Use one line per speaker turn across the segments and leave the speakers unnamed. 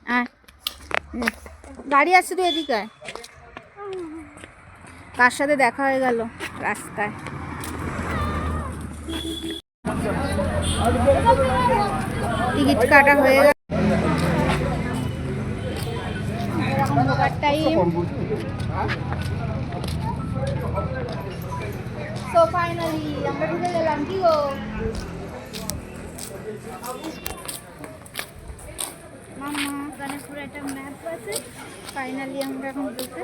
আয় গাড়ি আসছে, তুই এদিকে আয়। কার সাথে দেখা হয়ে গেল রাস্তায়। টিকিট কাটা হয়ে গেল। এরকম ঢোকার টাইম। তো ফাইনালি আমরা ঢুকে গেলাম। কি গো মামা, গণেশপুরে একটা ম্যাপ আছে। ফাইনালি আমরা এখন ঢুকে।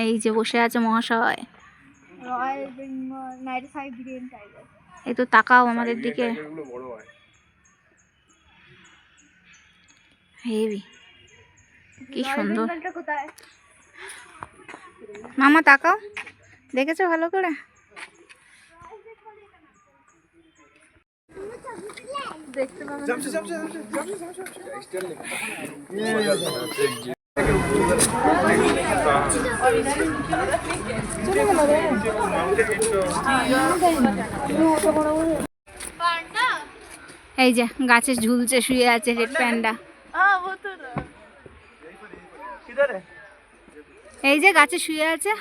এই যে বসে আছে মহাশয়। Royal Bengal 95 green tiger. এই তো তাকাও আমাদের দিকে। হেভি, কি সুন্দর। মামা তাকাও, দেখেছো ভালো করে? দেখতে পাবো। এই যে গাছে ঝুলছে, শুয়ে আছে রেড প্যান্ডা। এই যে গাছে শুয়ে আছে।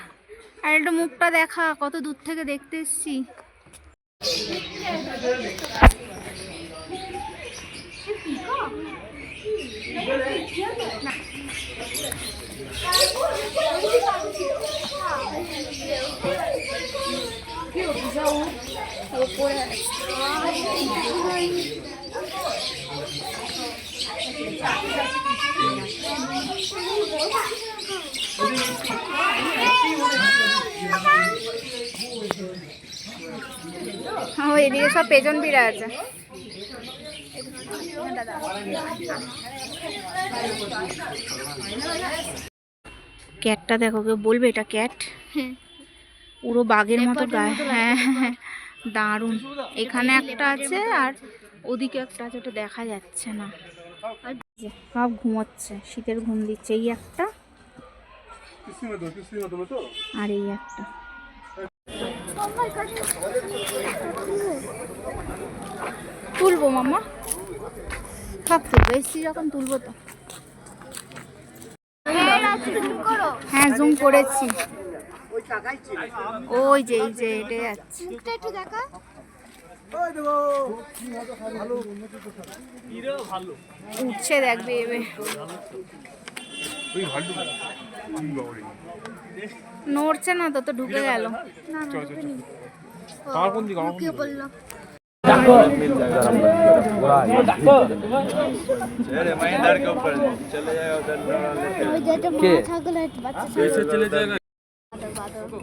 আর একটু মুখটা দেখা, কত দূর থেকে দেখতে এসছি। এদিকে সব পেছন ফিরে আছে। ক্যাটটা দেখো, কেউ বলবে এটা ক্যাট? পুরো বাঘের মতো গায়ে। হ্যাঁ হ্যাঁ, দারুণ। এখানে একটা আছে আর ওদিকে একটা আছে, ওটা দেখা যাচ্ছে না। সব ঘুমোচ্ছে, শীতের ঘুম দিচ্ছে। এই একটা আর এই একটা। তুলবো মামা, সব তুলবো, এসছি যখন তুলবো তো। হ্যাঁ জুম করেছি। ওই যে এই যে এটা যাচ্ছে। উঠছে দেখবে এবে। নড়ছে না তো, তো ঢুকে গেল।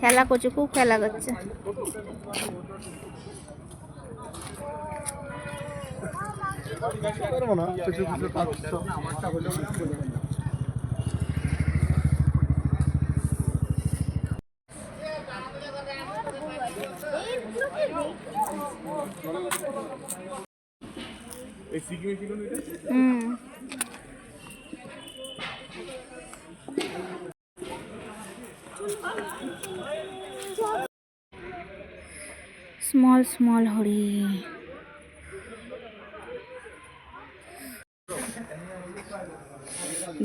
খেলা করছে, খুব খেলা করছে। স্মল স্মল হরিণ।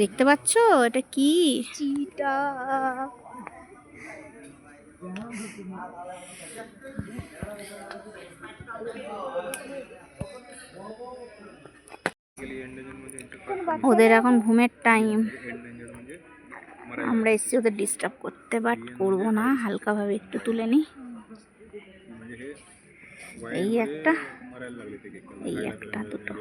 দেখতে পাচ্ছ এটা কি? চিতা। ওদের এখন ঘুমের টাইম। আমরা এসছি ওদের ডিস্টার্ব করতে, বাট করবো না, হালকাভাবে একটু তুলে নিই। এই একটা, এই একটা, দুটো।